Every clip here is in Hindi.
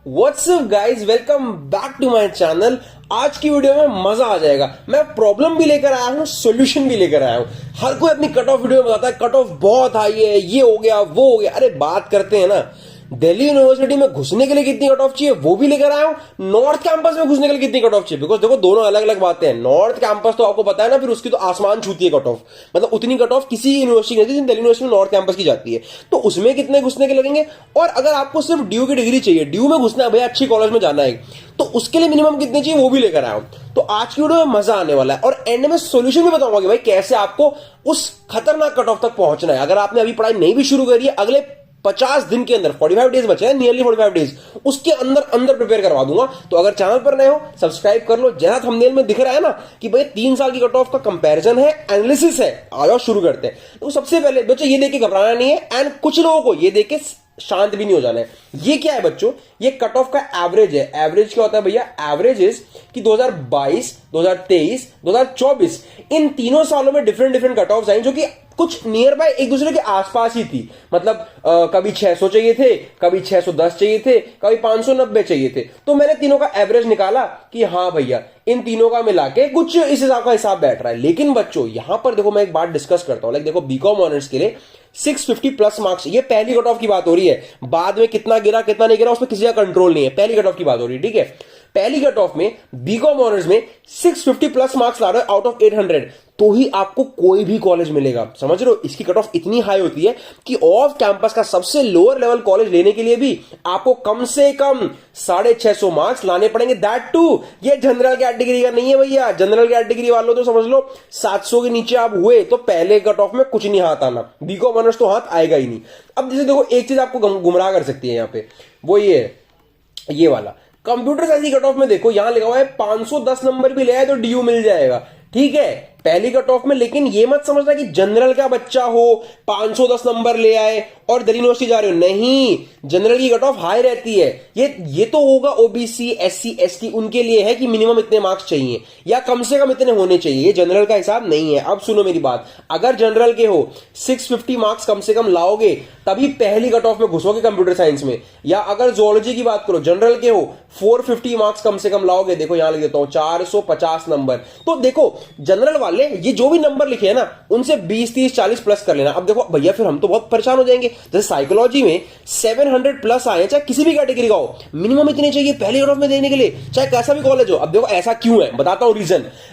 What's up guys, welcome back to my channel. आज की वीडियो में मजा आ जाएगा। मैं प्रॉब्लम भी लेकर आया हूं, सॉल्यूशन भी लेकर आया हूं। हर कोई अपनी कट ऑफ वीडियो में बताता है कट ऑफ बहुत हाई है, ये हो गया वो हो गया। अरे बात करते हैं ना, दिल्ली यूनिवर्सिटी में घुसने के लिए कितनी कट ऑफ चाहिए वो भी लेकर आया हूं। नॉर्थ कैंपस में घुसने के लिए कितनी कट ऑफ चाहिए, बिकॉज देखो दोनों अलग अलग बातें हैं। नॉर्थ कैंपस तो आपको पता है ना, फिर उसकी तो आसमान छूती है कट ऑफ। मतलब उतनी कट ऑफ किसी यूनिवर्सिटी नहीं, दिल्ली यूनिवर्सिटी में नॉर्थ कैंपस की जाती है। तो उसमें कितने घुसने के लगेंगे। और अगर आपको सिर्फ ड्यू की डिग्री चाहिए, ड्यू में घुसना है भैया, अच्छी कॉलेज में जाना है, तो उसके लिए मिनिमम कितने चाहिए वो भी लेकर आया हूं। तो आज की वीडियो में मजा आने वाला है और एंड में सॉल्यूशन भी बताऊंगा कि भाई कैसे आपको उस खतरनाक कट ऑफ तक पहुंचना है। अगर आपने अभी पढ़ाई नहीं भी शुरू करी है, अगले 50 दिन के अंदर 45 डेज बचे हैं, नियरली 45 डेज, उसके अंदर अंदर प्रिपेयर करवा दूंगा। तो अगर चैनल पर नए हो सब्सक्राइब कर लो। जैसा थंबनेल में दिख रहा है ना कि भाई 3 साल की कट ऑफ का कंपैरिजन है, एनालिसिस है, आ जाओ शुरू करते हैं। तो सबसे पहले बच्चों ये देख के घबराना नहीं है, एंड कुछ लोगों को ये देख के शांत भी नहीं हो जाना है। ये क्या है बच्चों, ये कट ऑफ का एवरेज है। एवरेज क्या होता है भैया, एवरेज इज कि 2022, 2023, 2024 इन तीनों सालों में डिफरेंट डिफरेंट कट ऑफ आई, जो कि कुछ नियर बाय एक दूसरे के आसपास ही थी। मतलब कभी 600 चाहिए थे, कभी 610 चाहिए थे, कभी 590 चाहिए थे। तो मैंने तीनों का एवरेज निकाला कि हाँ भैया इन तीनों का मिला के कुछ इस हिसाब का हिसाब बैठ रहा है। लेकिन बच्चों यहां पर देखो, मैं एक बात डिस्कस करता हूं। लाइक देखो, बीकॉम ऑनर्स के लिए 650 प्लस मार्क्स, ये पहली कट ऑफ की बात हो रही है। बाद में कितना गिरा कितना नहीं गिरा उस पर किसी का कंट्रोल नहीं है। पहली कट ऑफ की बात हो रही है, ठीक है। पहली कट ऑफ में बीकॉम ऑनर्स में 650 प्लस मार्क्स ला रहे हो आउट ऑफ 800, तो ही आपको कोई भी कॉलेज मिलेगा। समझ रहे हो, इसकी कट ऑफ इतनी हाई होती है कि ऑफ कैंपस का सबसे लोअर लेवल कॉलेज लेने के लिए भी आपको कम से कम 650 मार्क्स लाने पड़ेंगे। दैट टू ये जनरल कैटेगरी का नहीं है भैया। जनरल कैटेगरी वालों तो समझ लो 700 के नीचे आप हुए तो पहले कट ऑफ में कुछ नहीं हाथ आना, बीकॉम ऑनर्स तो हाथ आएगा ही नहीं। अब जैसे देखो, एक चीज आपको गुमराह कर सकती है यहां पे, वो ये है, ये वाला कंप्यूटर साइंस की कट ऑफ में देखो, यहां लिखा हुआ है 510 नंबर भी ले आए तो ड्यू मिल जाएगा। ठीक है, पहली कट ऑफ में। लेकिन ये मत समझना कि जनरल का बच्चा हो 510 नंबर ले आए और दिल्ली यूनिवर्सिटी जा रहे हो, नहीं। जनरल की कट ऑफ हाई रहती है। ये तो होगा ओबीसी, एससी, एसटी, उनके लिए है कि मिनिमम इतने मार्क्स चाहिए या कम से कम इतने होने चाहिए। ये जनरल का हिसाब नहीं है। अब सुनो मेरी बात, अगर जनरल के हो 650 मार्क्स कम से कम लाओगे तभी पहली कट ऑफ में घुसोगे कंप्यूटर साइंस में। या अगर जोलॉजी की बात करो, जनरल के हो 450 मार्क्स कम से कम लाओगे, देखो यहां लिख देता हूं 450 नंबर। तो देखो जनरल वाले ये जो भी नंबर लिखे हैं ना, उनसे 20, 30, 40 प्लस कर लेना। अब देखो भैया फिर हम तो बहुत परेशान हो जाएंगे। जैसे साइकोलॉजी में 700 प्लस आए, चाहे किसी भी कैटेगरी का हो, मिनिमम इतने चाहिए पहले कट ऑफ में देने के लिए, चाहे कैसा भी कॉलेज हो। अब देखो ऐसा क्यों है, बताता हूं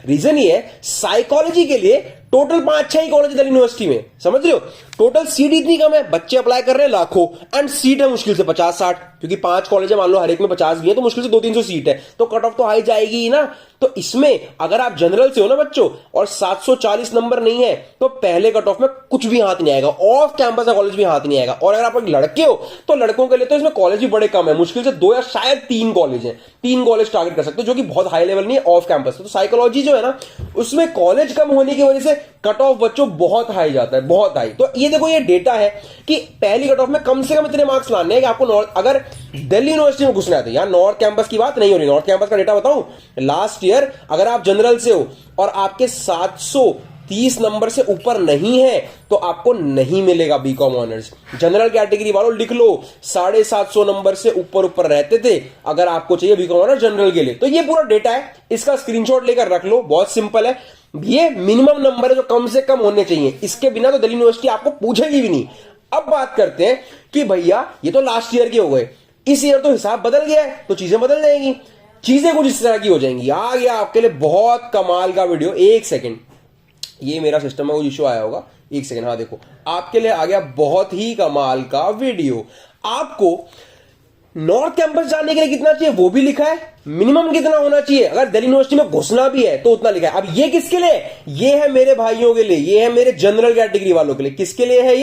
रीजन ये है, साइकोलॉजी के लिए टोटल 5-6 ही कॉलेज दिल्ली यूनिवर्सिटी में, समझ रहे हो। टोटल सीट इतनी कम है, बच्चे अप्लाई कर रहे हैं लाखों, एंड सीट है मुश्किल से 50-60, क्योंकि 5 कॉलेज है, मान लो हर एक में 50 भी है, तो मुश्किल से 200-300 सीट है, तो कट ऑफ तो हाई जाएगी ही ना। तो इसमें अगर आप जनरल से हो ना बच्चों और 740 नंबर नहीं है, तो पहले कट ऑफ में कुछ भी हाथ नहीं आएगा, ऑफ कैंपस का कॉलेज भी हाथ नहीं आएगा। और अगर आप एक लड़के हो तो लड़कों के लिए तो इसमें कॉलेज भी बड़े कम है, मुश्किल से 2 या शायद 3 कॉलेज है। 3 कॉलेज टारगेट कर सकते हो, जो कि बहुत हाई लेवल नहीं है ऑफ कैंपस। तो साइकोलॉजी जो है ना, उसमें कॉलेज कम होने की वजह से कट ऑफ बच्चों बहुत हाई जाता है, बहुत हाई। तो ये देखो, ये डेटा है कि पहली कट ऑफ में कम से कम इतने मार्क्स लाने हैं कि आपको अगर दिल्ली यूनिवर्सिटी में घुसना है। तो यार नॉर्थ कैंपस की बात नहीं हो रही, नॉर्थ कैंपस का डेटा बताऊं, लास्ट ईयर अगर आप जनरल से हो और आपके 730 नंबर से ऊपर नहीं है तो आपको नहीं मिलेगा बीकॉम ऑनर्स। जनरल कैटेगरी वालों लिख लो, 750 नंबर से ऊपर रहते थे अगर आपको चाहिए बीकॉम ऑनर्स जनरल के लिए। तो ये पूरा डेटा है, इसका स्क्रीनशॉट लेकर रख लो, बहुत सिंपल है। ये मिनिमम नंबर है जो कम से कम होने चाहिए, इसके बिना तो दिल्ली यूनिवर्सिटी आपको पूछेगी भी नहीं। अब बात करते हैं कि भैया ये तो लास्ट ईयर के हो गए, इस ईयर तो हिसाब बदल गया है, तो चीजें बदल जाएंगी, चीजें कुछ इस तरह की हो जाएंगी। आ गया आपके लिए बहुत कमाल का वीडियो। एक सेकेंड, ये मेरा सिस्टम में वो इश्यू आया होगा, एक सेकेंड। हाँ देखो, आपके लिए आ गया बहुत ही कमाल का वीडियो। आपको नॉर्थ कैंपस जाने के लिए कितना चाहिए वो भी लिखा है, मिनिमम कितना होना चाहिए, अगर दिल्ली यूनिवर्सिटी में घुसना भी है तो उतना लिखा है। अब ये किसके लिए, ये है मेरे भाइयों के लिए, ये है मेरे जनरल कैटेगरी वालों के लिए। किसके लिए है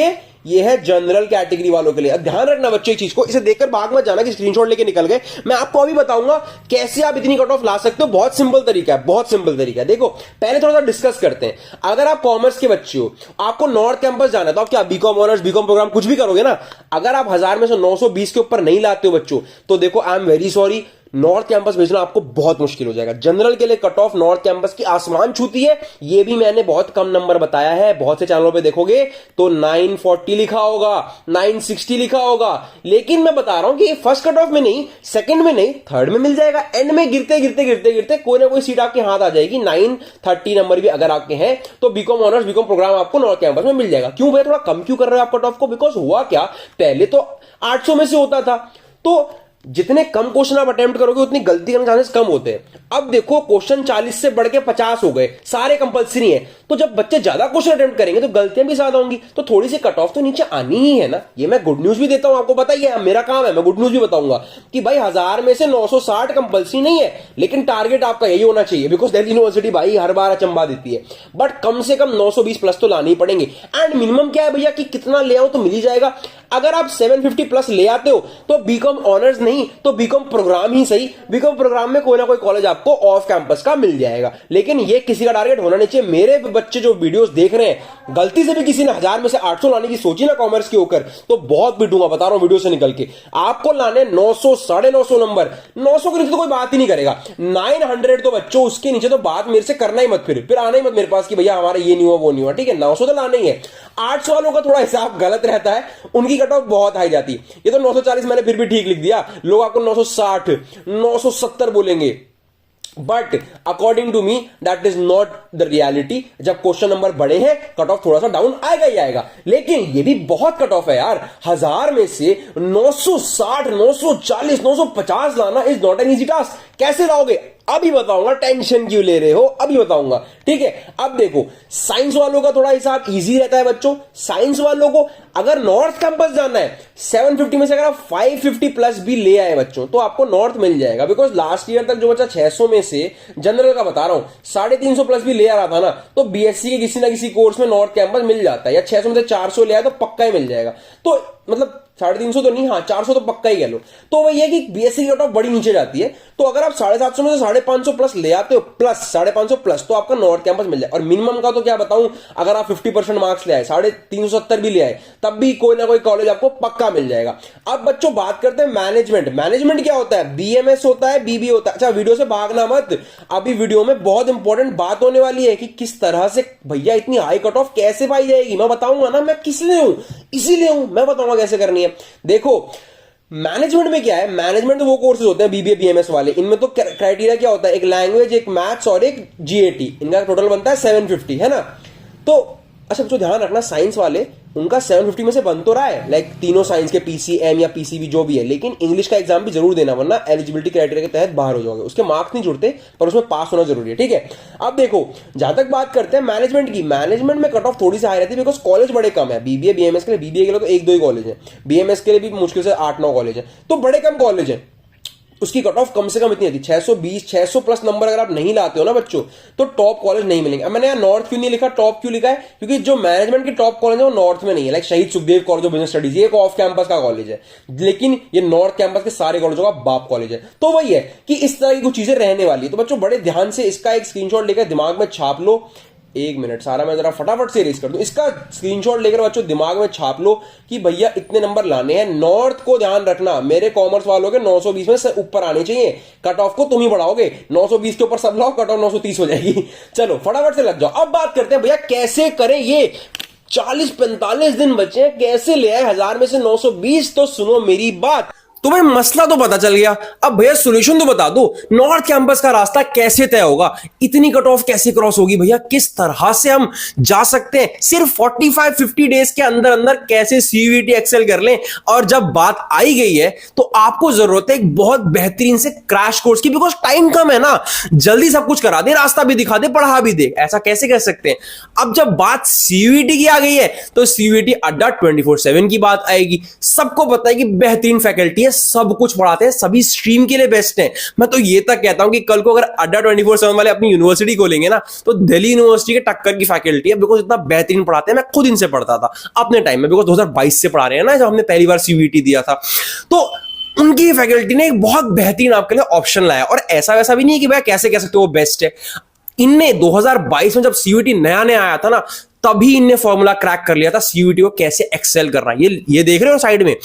ये है जनरल कैटेगरी वालों के लिए। अब ध्यान रखना बच्चे एक चीज को, इसे देखकर भाग मत जाना कि स्क्रीनशॉट लेके निकल गए। मैं आपको अभी बताऊंगा कैसे आप इतनी कट ऑफ ला सकते हो। बहुत सिंपल तरीका है, बहुत सिंपल तरीका है। देखो पहले थोड़ा सा डिस्कस करते हैं। अगर आप कॉमर्स के बच्चे हो, आपको नॉर्थ कैंपस जाना है, तो आप क्या बीकॉम ऑनर्स, बीकॉम प्रोग्राम कुछ भी करोगे ना। अगर आप 1000 में से 920 के ऊपर नहीं लाते हो बच्चों, तो देखो I am very sorry, north campus भेजना आपको बहुत मुश्किल हो जाएगा। जनरल के लिए कट ऑफ नॉर्थ कैंपस की आसमान छूती है, ये भी मैंने बहुत कम नंबर बताया है। बहुत से चैनलों पे देखोगे तो 940 लिखा होगा, 960 लिखा होगा, लेकिन मैं बता रहा हूं कि फर्स्ट कट ऑफ में नहीं, सेकंड में नहीं, थर्ड में मिल जाएगा। एंड में गिरते गिरते गिरते गिरते कोई ना कोई सीट आपके हाथ आ जाएगी। 930 नंबर भी अगर आपके हैं तो बीकॉम ऑनर्स बीकॉम प्रोग्राम आपको नॉर्थ कैंपस में मिल जाएगा। क्यों भाई थोड़ा कम क्यों कर रहे हो आप कट ऑफ को? बिकॉज हुआ क्या, पहले तो 800 में से होता था, तो जितने कम क्वेश्चन आप अटेम्प्ट करोगे उतनी गलती करने के चांसेस कम होते हैं। अब देखो क्वेश्चन 40 से बढ़ के 50 हो गए, सारे कंपलसरी हैं, तो जब बच्चे ज्यादा क्वेश्चन अटेम्प्ट करेंगे तो गलतियां भी ज्यादा होंगी, तो थोड़ी सी कट ऑफ तो नीचे आनी ही है ना। ये मैं गुड न्यूज भी देता हूं, आपको पता ही है, मेरा काम है, मैं गुड न्यूज भी बताऊंगा कि भाई 1000 में से 960 कंपलसरी नहीं है, लेकिन टारगेट आपका यही होना चाहिए। बिकॉज दिल्ली यूनिवर्सिटी भाई हर बार अचंबा देती है, बट कम से कम 920 प्लस तो लाने ही पड़ेंगे। एंड मिनिमम क्या है भैया कि कितना ले आओ तो मिल ही जाएगा। अगर आप 750 प्लस ले आते हो तो बीकॉम ऑनर्स नहीं तो बीकॉम प्रोग्राम ही सही, बीकॉम प्रोग्राम में कोई ना कोई कॉलेज आपको ऑफ कैंपस का मिल जाएगा। लेकिन ये किसी का टारगेट होना नहीं चाहिए। मेरे बच्चे जो वीडियोस देख रहे हैं, गलती से भी किसी ने 1000 में से 800 लाने की सोची ना कॉमर्स के होकर, तो बहुत पिटूंगा, बता रहा हूं वीडियो से निकल के। आपको लाने 900 950 नंबर, 900 के नीचे तो कोई बात ही नहीं करेगा। 900 तो बच्चों, उसके नीचे तो बात मेरे से करना ही मत, फिर आना ही मत मेरे पास कि भैया हमारा ये नहीं हुआ वो नहीं हुआ। ठीक है, 900 तो लाना ही है। 800 वालों का थोड़ा हिसाब गलत रहता है, उनकी कट ऑफ बहुत हाई जाती है। ये तो 940 मैंने फिर भी ठीक लिख दिया, लोग आपको 960 970 बोलेंगे, but according to me that is not the reality. जब क्वेश्चन नंबर बड़े हैं कट ऑफ थोड़ा सा डाउन आएगा ही आएगा, लेकिन ये भी बहुत कट ऑफ है यार। 1000 में से 960 940 950 लाना is not an easy task. कैसे लाओगे अभी बताऊंगा, टेंशन क्यों ले रहे हो अभी बताऊंगा। ठीक है, अब देखो साइंस वालों का थोड़ा हिसाब इजी रहता है बच्चों। साइंस वालों को अगर नॉर्थ कैंपस जाना है, 750 में से अगर आप 550 प्लस भी ले आए बच्चों तो आपको नॉर्थ मिल जाएगा। बिकॉज लास्ट ईयर तक जो बच्चा 600 में से, जनरल का बता रहा हूं, 350 प्लस भी ले आ रहा था ना, तो बीएससी के किसी ना किसी कोर्स में नॉर्थ कैंपस मिल जाता है। या 600 में से 400 ले आया तो पक्का ही मिल जाएगा। तो मतलब 350 तो नहीं, हाँ 400 तो पक्का ही कह लो। तो वही है कि बीएससी की कट ऑफ बड़ी नीचे जाती है, तो अगर आप 750 में से 550 प्लस ले आते हो, प्लस 550 प्लस, तो आपका नॉर्थ कैंपस मिल जाए। और मिनिमम का तो क्या बताऊं, अगर आप 50% मार्क्स ले आए, 370 भी ले आए, तब भी कोई ना कोई कॉलेज आपको पक्का मिल जाएगा। अब बच्चों बात करते हैं मैनेजमेंट। मैनेजमेंट क्या होता है? बीएमएस होता है, बीबी होता है। अच्छा वीडियो से भागना मत, अभी वीडियो में बहुत इंपॉर्टेंट बात होने वाली है कि किस तरह से भैया इतनी हाई कट ऑफ कैसे पाई जाएगी, मैं बताऊंगा ना। मैं किस लिए हूं, इसीलिए हूं, मैं बताऊंगा कैसे करनी है। देखो मैनेजमेंट में क्या है, मैनेजमेंट वो कोर्सेज होते हैं बीबीए बीएमएस वाले, इनमें तो क्राइटेरिया क्या होता है, एक लैंग्वेज, एक मैथ्स और एक जीएटी, इनका टोटल बनता है 750, है ना। तो अच्छा बच्चों ध्यान रखना, साइंस वाले उनका 750 में से बन तो रहा है, लाइक तीनों साइंस के पीसीएम या पीसीबी जो भी है, लेकिन इंग्लिश का एग्जाम भी जरूर देना, वरना एलिजिबिलिटी क्राइटेरिया के तहत बाहर हो जाओगे। उसके मार्क्स नहीं जुड़ते पर उसमें पास होना जरूरी है। ठीक है, अब देखो जहां तक बात करते हैं मैनेजमेंट की, मैनेजमेंट में कट ऑफ थोड़ी सी हाई रहती है बिकॉज कॉलेज बड़े कम है। बीबीए बीएमएस के लिए, बीबीए के लिए तो 1-2 ही कॉलेज है, बीएमएस के लिए भी मुश्किल से 8-9 कॉलेज है, तो बड़े कम कॉलेज है। उसकी कट ऑफ कम से कम इतनी आती है 620 600 प्लस नंबर अगर आप नहीं लाते हो ना बच्चों, तो टॉप कॉलेज नहीं मिलेंगे। अब मैंने यहाँ नॉर्थ क्यों नहीं लिखा, टॉप क्यों लिखा है, क्योंकि जो मैनेजमेंट के टॉप कॉलेज है वो नॉर्थ में नहीं है। लाइक शहीद Sukhdev college of business studies, ये एक ऑफ कैंपस का कॉलेज है, लेकिन ये नॉर्थ कैंपस के सारे कॉलेजों का बाप कॉलेज है। तो वही है कि इस तरह की कुछ चीजें रहने वाली है। तो बच्चों बड़े ध्यान से इसका एक स्क्रीनशॉट लेकर दिमाग में छाप लो। 1 मिनट, सारा मैं जरा फटाफट से रेस कर दूं। इसका स्क्रीनशॉट लेकर बच्चों दिमाग में छाप लो कि भैया इतने नंबर लाने हैं। नॉर्थ को ध्यान रखना, मेरे कॉमर्स वालों के 920 में से ऊपर आने चाहिए। कट ऑफ को तुम ही बढ़ाओगे, 920 के ऊपर सब लाओ, कट ऑफ 930 हो जाएगी। चलो फटाफट से लग जाओ। अब बात करते हैं भैया कैसे करें ये, 40-45 दिन बचे हैं, कैसे ले आए 1000 में से 920। तो सुनो मेरी बात, तुम्हें मसला तो पता चल गया, अब भैया सॉल्यूशन तो बता दो। नॉर्थ कैंपस का रास्ता कैसे तय होगा, इतनी कट ऑफ कैसे क्रॉस होगी भैया, किस तरह से हम जा सकते हैं, सिर्फ 45-50 डेज के अंदर अंदर कैसे सीयूईटी एक्सेल कर लें। और जब बात आई गई है तो आपको जरूरत है एक बहुत बेहतरीन से क्रैश कोर्स की, बिकॉज टाइम कम है ना, जल्दी सब कुछ करा दे, रास्ता भी दिखा दे, पढ़ा भी दे, ऐसा कैसे कर सकते हैं। अब जब बात सीयूईटी की आ गई है तो सीयूईटी अड्डा 24/7 की बात आएगी। सबको पता है कि बेहतरीन फैकल्टी, सब कुछ पढ़ाते हैं, सभी स्ट्रीम के लिए बेस्ट है। मैं तो ये तक कहता हूं कि कल को अगर अड्डा 24/7 वाले अपनी यूनिवर्सिटी खोलेंगे ना तो दिल्ली यूनिवर्सिटी के टक्कर की फैकल्टी है, बिकॉज इतना बेहतरीन पढ़ाते हैं। मैं खुद इनसे पढ़ता था अपने टाइम में, बिकॉज 2022 से पढ़ा रहे हैं ना, जब हमने पहली बार सीयूईटी दिया था। तो उनकी फैकल्टी ने एक बहुत बेहतरीन आपके लिए ऑप्शन लाया, और ऐसा वैसा भी नहीं है कि भाई कैसे कह सकते हो वो बेस्ट है। इनने 2022 में जब सीयूईटी नया नया आया था ना, तभी इनने फॉर्मूला क्रैक कर लिया था सीयूईटी को कैसे एक्सेल करना। ये देख रहे हो साइड में,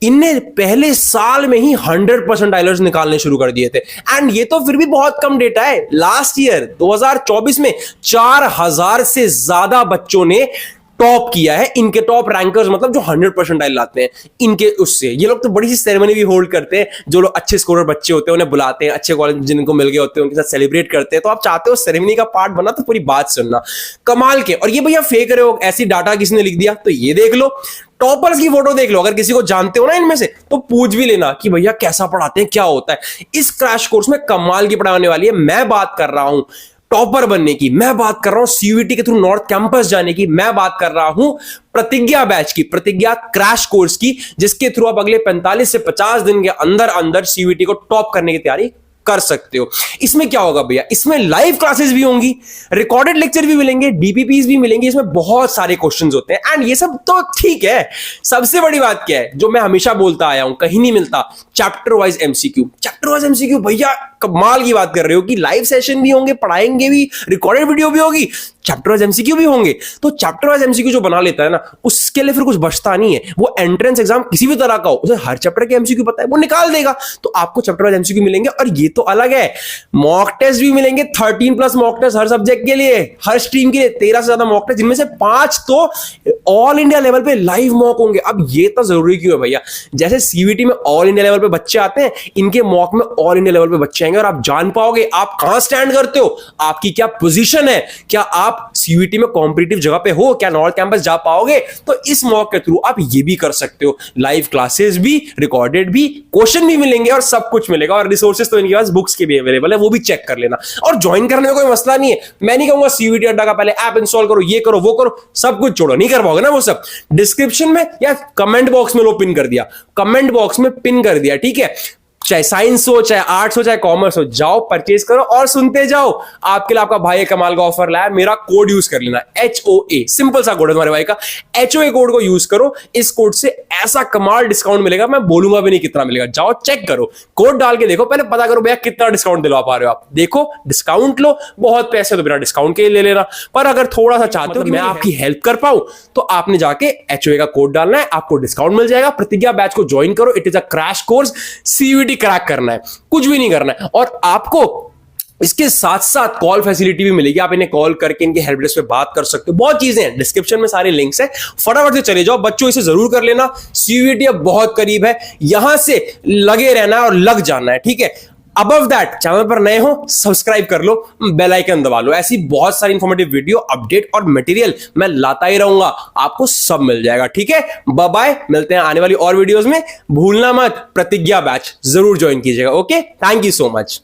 इनने पहले साल में ही 100% डायलर्स निकालने शुरू कर दिए थे। एंड ये तो फिर भी बहुत कम डेटा है। लास्ट ईयर 2024 में 4000 से ज्यादा बच्चों ने टॉप किया है। इनके टॉप रैंकर्स मतलब जो 100% डायल लाते हैं इनके उससे। ये लोग तो बड़ी सी सेरेमनी भी होल्ड करते हैं। जो लोग अच्छे स्कोरर बच्चे होते हैं उन्हें बुलाते हैं, अच्छे कॉलेज जिनको मिल गए होते हैं उनके साथ सेलिब्रेट करते हैं। तो आप चाहते हो सेरेमनी का पार्ट बना तो पूरी बात सुनना। कमाल के। और ये भैया फेक रहे हो, ऐसी डाटा किसने लिख दिया तो ये देख लो। टॉपर्स की फोटो देख लो, अगर किसी को जानते हो ना इनमें से तो पूछ भी लेना कि भैया कैसा पढ़ाते हैं, क्या होता है। इस क्रैश कोर्स में कमाल की पढ़ाई होने वाली है। मैं बात कर रहा हूं टॉपर बनने की, मैं बात कर रहा हूं सीयूईटी के थ्रू नॉर्थ कैंपस जाने की, मैं बात कर रहा हूं प्रतिज्ञा बैच की, प्रतिज्ञा क्रैश कोर्स की, जिसके थ्रू आप अगले 45 से 50 दिन के अंदर अंदर सीयूईटी को टॉप करने की तैयारी कर सकते हो। इसमें क्या होगा भैया, इसमें लाइव क्लासेस भी होंगी, रिकॉर्डेड लेक्चर भी मिलेंगे, डीपीपीस भी मिलेंगे, इसमें बहुत सारे क्वेश्चंस होते हैं। एंड ये सब तो ठीक है, सबसे बड़ी बात क्या है जो मैं हमेशा बोलता आया हूं, कहीं नहीं मिलता, chapter wise MCQ. Chapter wise MCQ भैया कमाल की बात कर रहे हो कि लाइव सेशन भी होंगे, पढ़ाएंगे भी, रिकॉर्डेड वीडियो भी होगी, चैप्टर वाइज एमसीक्यू भी होंगे। तो चैप्टर वाइज एमसीक्यू जो बना लेता है ना, उसके लिए फिर कुछ बचता नहीं है। वो एंट्रेंस एग्जाम किसी भी तरह का हो, उसे हर चैप्टर के एमसीक्यू पता है, वो निकाल देगा। तो आपको चैप्टर वाइज एमसीक्यू मिलेंगे। और ये तो अलग है, मॉक टेस्ट भी मिलेंगे, 13+ मॉक टेस्ट हर सब्जेक्ट के लिए, हर स्ट्रीम के लिए 13 से ज्यादा मॉक टेस्ट, जिनमें से 5 तो ऑल इंडिया लेवल पे लाइव मॉक होंगे। अब ये तो जरूरी क्यों है भैया, जैसे सीवीटी में ऑल इंडिया लेवल पे बच्चे आते हैं, इनके मॉक में ऑल इंडिया लेवल पे बच्चे आएंगे और आप जान पाओगे आप कहां स्टैंड करते हो, आपकी क्या पोजीशन है, क्या आप सीवीटी में कॉम्पिटिटिव जगह पे हो, क्या नॉर्थ कैंपस जा पाओगे। तो इस मॉक के थ्रू आप ये भी कर सकते हो, लाइव क्लासेस भी, रिकॉर्डेड भी, क्वेश्चन भी मिलेंगे और सब कुछ मिलेगा। और रिसोर्सेज तो इनके पास बुक्स के भी अवेलेबल है, वो भी चेक कर लेना। और ज्वाइन करने में कोई मसला नहीं है। मैं नहीं कहूंगा सीवीटी अड्डा का पहले ऐप इंस्टॉल करो, ये करो वो करो, सब कुछ छोड़ो, नहीं कर पाओगे ना वो सब। डिस्क्रिप्शन में या कमेंट बॉक्स में लो पिन कर दिया, कमेंट बॉक्स में पिन कर दिया, ठीक है। चाहे साइंस हो, चाहे आर्ट्स हो, चाहे कॉमर्स हो, जाओ परचेज करो और सुनते जाओ। आपके लिए आपका भाई कमाल का ऑफर लाया, मेरा कोड यूज कर लेना, HOA, सिंपल सा कोड है तुम्हारे भाई का। HOA कोड को यूज करो, इस कोड से ऐसा कमाल डिस्काउंट मिलेगा, मैं बोलूंगा भी नहीं कितना मिलेगा। जाओ चेक करो, कोड डाल के देखो, पहले पता करो भैया कितना डिस्काउंट दिलवा पा रहे हो आप। देखो डिस्काउंट लो, बहुत पैसे तो बिना डिस्काउंट के ले लेना, पर अगर थोड़ा सा चाहते हो कि मैं आपकी हेल्प कर पाऊं तो आपने जाके HOA का कोड डालना है, आपको डिस्काउंट मिल जाएगा। प्रतिज्ञा बैच को ज्वाइन करो, it is a crash course, CUET crack करना है, कुछ भी नहीं करना है। और आपको इसके साथ साथ कॉल फैसिलिटी भी मिलेगी, आप इन्हें कॉल करके इनके हेल्प डेस्क पे बात कर सकते हो। बहुत चीजें हैं, डिस्क्रिप्शन में सारे लिंक्स हैं, फटाफट से चले जाओ। बच्चों इसे जरूर कर लेना, सीयूईटी अब बहुत करीब है, यहां से लगे रहना है और लग जाना है, ठीक है। अबव दैट, चैनल पर नए हो सब्सक्राइब कर लो, बेल आइकन दबा लो। ऐसी बहुत सारी इंफॉर्मेटिव वीडियो, अपडेट और मटेरियल मैं लाता ही रहूंगा, आपको सब मिल जाएगा, ठीक है। बाय बाय, मिलते हैं आने वाली और वीडियोस में। भूलना मत प्रतिज्ञा बैच जरूर ज्वाइन कीजिएगा, okay. Thank you so much.